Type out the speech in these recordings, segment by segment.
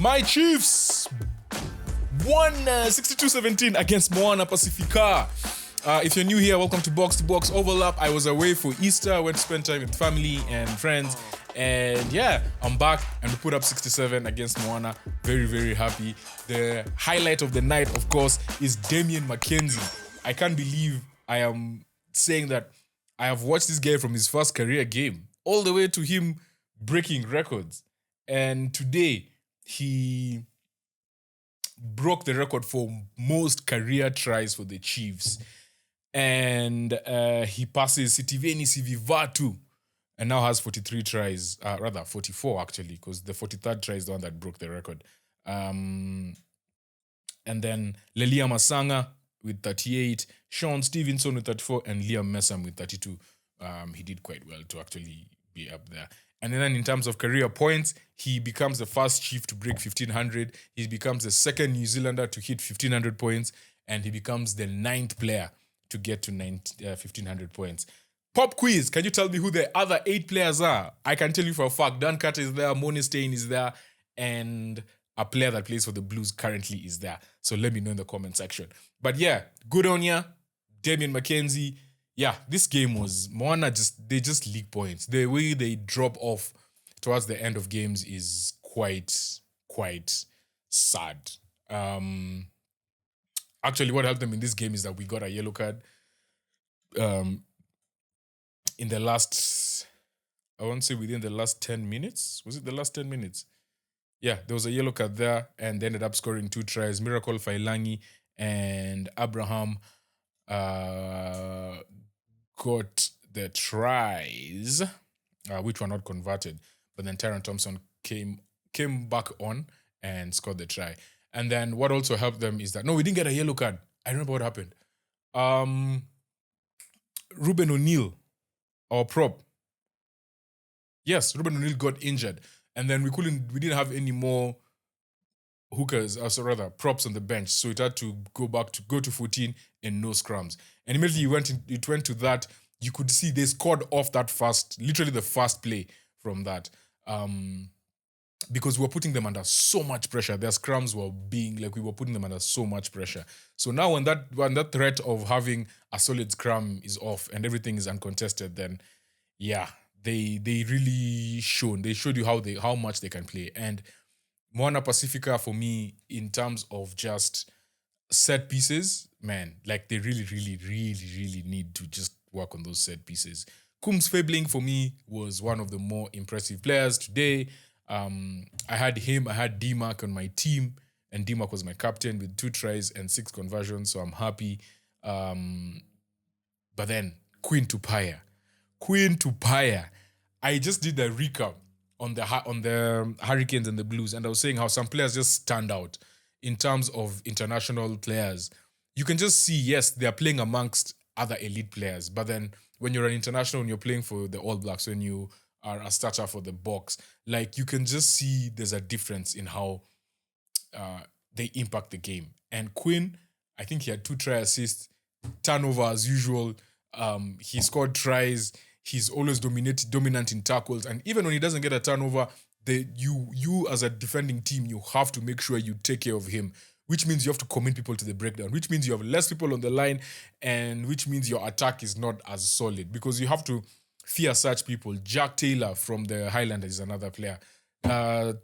My Chiefs won 62-17 against Moana Pasifika. If you're new here, welcome to Box Overlap. I was away for Easter. I went to spend time with family and friends. And yeah, I'm back and we put up 67 against Moana. Very, very happy. The highlight of the night, of course, is Damian McKenzie. I can't believe I am saying that I have watched this guy from his first career game all the way to him breaking records. And today, he broke the record for most career tries for the Chiefs. And he passes Sitiveni Sivivatu and now has 43 tries, rather 44 actually, because the 43rd try is the one that broke the record. And then Lelia Masanga with 38, Sean Stevenson with 34, and Liam Messam with 32. He did quite well to actually be up there. And then in terms of career points, he becomes the first Chief to break 1,500. He becomes the second New Zealander to hit 1,500 points. And he becomes the 9th player to get to 1,500 points. Pop quiz, can you tell me who the other 8 players are? I can tell you for a fact. Dan Carter is there, Moni Stein is there, and a player that plays for the Blues currently is there. So let me know in the comment section. But yeah, good on ya, Damian McKenzie. Yeah, this game was, Moana they just leak points. The way they drop off towards the end of games is quite sad. Actually, what helped them in this game is that we got a yellow card in the last, I won't say within the last 10 minutes. Was it the last 10 minutes? Yeah, there was a yellow card there and they ended up scoring 2 tries. Miracle Failangi and Abraham got the tries, which were not converted. But then Tyron Thompson came back on and scored the try. And then what also helped them is that, no, we didn't get a yellow card. I remember what happened. Ruben O'Neill, our prop. Yes, Ruben O'Neill got injured. And then we didn't have any more hookers, or rather props on the bench. So it had to go to 14 and no scrums. And immediately it went to that. You could see they scored off that literally the first play from that. Because we were putting them under so much pressure. Their scrums were we were putting them under so much pressure. So now when that threat of having a solid scrum is off and everything is uncontested, then yeah, they really showed you how much they can play. And Moana Pasifika, for me, in terms of just set pieces, man, like they really, really, really, really need to just work on those set pieces. Coombs Fabling, for me, was one of the more impressive players today. I had him, I had D-Mark on my team, and D-Mark was my captain with 2 tries and 6 conversions, so I'm happy. But then, Queen Tupaia, I just did a recap on the Hurricanes and the Blues, and I was saying how some players just stand out in terms of international players. You can just see, yes, they are playing amongst other elite players, but then when you're an international and you're playing for the All Blacks, when you are a starter for the Box, like you can just see there's a difference in how they impact the game. And Quinn, I think he had 2 try assists, turnover as usual. He scored tries. He's always dominant in tackles. And even when he doesn't get a turnover, you as a defending team, you have to make sure you take care of him, which means you have to commit people to the breakdown, which means you have less people on the line, and which means your attack is not as solid because you have to fear such people. Jack Taylor from the Highlanders is another player. Timoni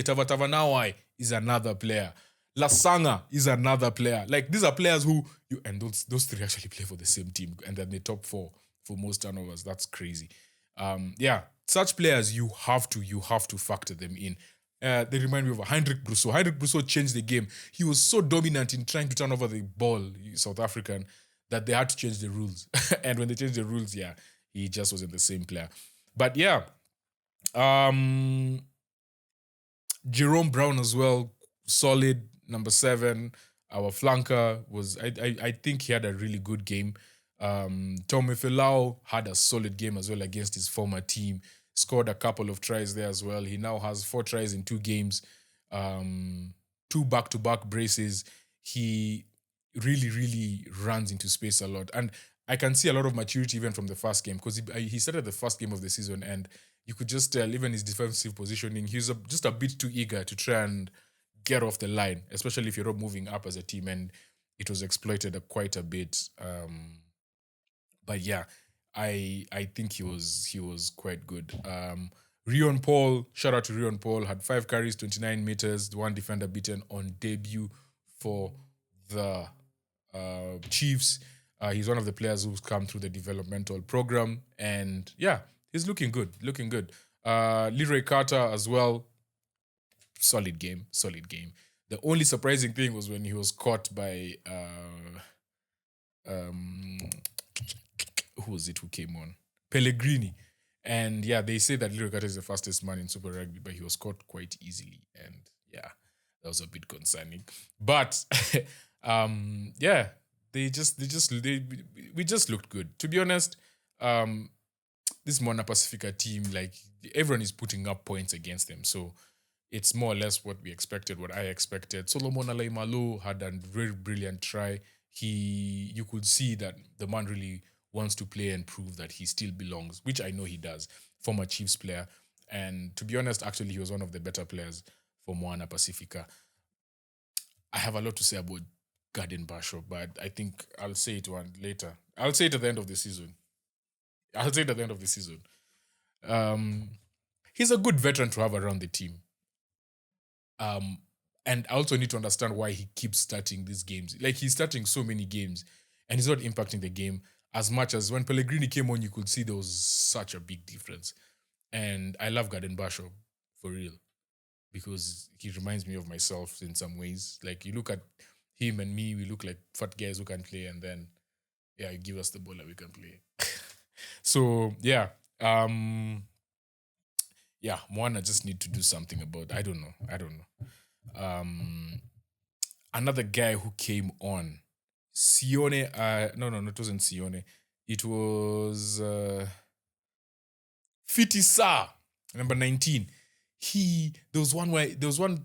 Tavatavanawai is another player. Lasanga is another player. Like, these are players who and those 3 actually play for the same team, and then the top 4 for most turnovers. That's crazy. Yeah, such players you have to factor them in. They remind me of Heinrich Brousseau. Heinrich Brousseau changed the game. He was so dominant in trying to turn over the ball, South African, that they had to change the rules. And when they changed the rules, yeah, he just wasn't the same player. But yeah, Jerome Brown as well, solid, number 7. Our flanker was, I think he had a really good game. Tommy Felau had a solid game as well against his former team. Scored a couple of tries there as well. He now has 4 tries in 2 games, 2 back-to-back braces. He really, really runs into space a lot. And I can see a lot of maturity even from the first game because he started the first game of the season and you could just tell, even his defensive positioning, he's just a bit too eager to try and get off the line, especially if you're not moving up as a team. And it was exploited quite a bit. But yeah, I think he was quite good. Rion Paul, shout out to Rion Paul, had 5 carries, 29 meters, the one defender beaten on debut for the Chiefs. He's one of the players who's come through the developmental program, and yeah, he's looking good, looking good. Leroy Carter as well, solid game, solid game. The only surprising thing was when he was caught by um, who was it who came on? Pellegrini. And yeah, they say that Leroy Carter is the fastest man in Super Rugby, but he was caught quite easily. And yeah, that was a bit concerning. But yeah, we just looked good. To be honest, this Moana Pasifika team, like everyone is putting up points against them. So it's more or less what we expected, what I expected. Solomon Alaimalo had a very brilliant try. You could see that the man really wants to play and prove that he still belongs, which I know he does. Former Chiefs player. And to be honest, actually, he was one of the better players for Moana Pasifika. I have a lot to say about Garden Basho, but I think I'll say it one later. I'll say it at the end of the season. He's a good veteran to have around the team. And I also need to understand why he keeps starting these games. Like, he's starting so many games and he's not impacting the game as much as when Pellegrini came on, you could see there was such a big difference. And I love Garden Basho, for real, because he reminds me of myself in some ways. Like, you look at him and me, we look like fat guys who can play, and then, yeah, you give us the ball and we can play. So, yeah. Yeah, Moana just need to do something about. I don't know. Another guy who came on, Sione. No, it wasn't Sione. It was Fitisa, number 19. There was one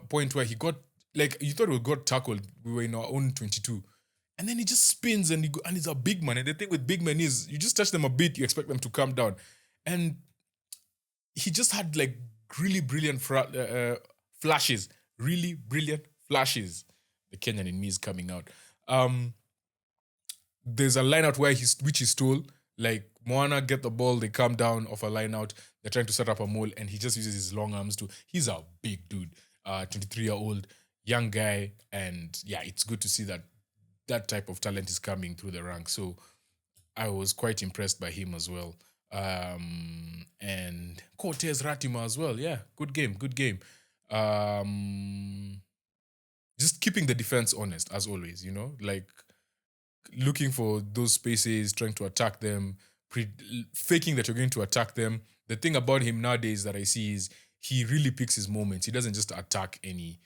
point where he got, like, you thought we got tackled. We were in our own 22. And then he just spins and he's a big man. And the thing with big men is you just touch them a bit, you expect them to calm down. And he just had like really brilliant flashes. Really brilliant flashes. The Kenyan in me is coming out. There's a line out which he stole. Like, Moana get the ball, they come down off a line out. They're trying to set up a mole, and he just uses his long arms to. He's a big dude, 23-year-old young guy, and yeah, it's good to see that type of talent is coming through the ranks. So I was quite impressed by him as well. And Cortez Ratima as well. Yeah, good game. Just keeping the defense honest, as always, like looking for those spaces, trying to attack them, faking that you're going to attack them. The thing about him nowadays that I see is he really picks his moments. He doesn't just attack any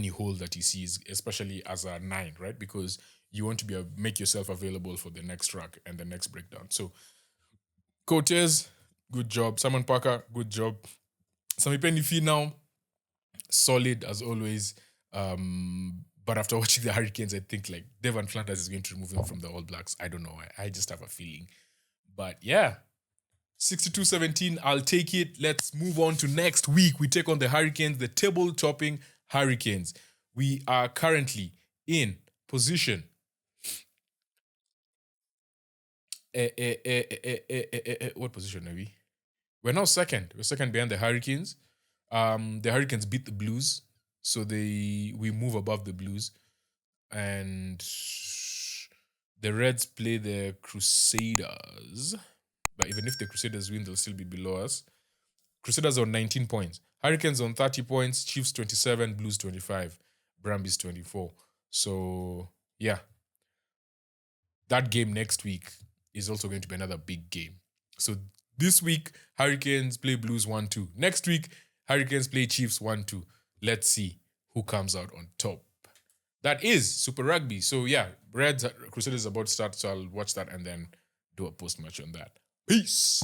hole that he sees, especially as a 9, right? Because you want to make yourself available for the next track and the next breakdown. So Cortez, good job. Simon Parker, good job. Sami Penny now, solid as always. But after watching the Hurricanes, I think like Devon Flanders is going to remove him from the All Blacks. I don't know. I just have a feeling. But yeah, 62-17, I'll take it. Let's move on to next week. We take on the Hurricanes, the table-topping Hurricanes. We are currently in position. What position are we? We're now second. We're second behind the Hurricanes. The Hurricanes beat the Blues, so we move above the Blues, and the Reds play the Crusaders. But even if the Crusaders win, they'll still be below us. Crusaders on 19 points. Hurricanes on 30 points. Chiefs 27. Blues 25. Brumbies 24. So, yeah. That game next week is also going to be another big game. So, this week, Hurricanes play Blues 1-2. Next week, Hurricanes play Chiefs 1-2. Let's see who comes out on top. That is Super Rugby. So, yeah, Reds Crusaders about to start. So, I'll watch that and then do a post-match on that. Peace.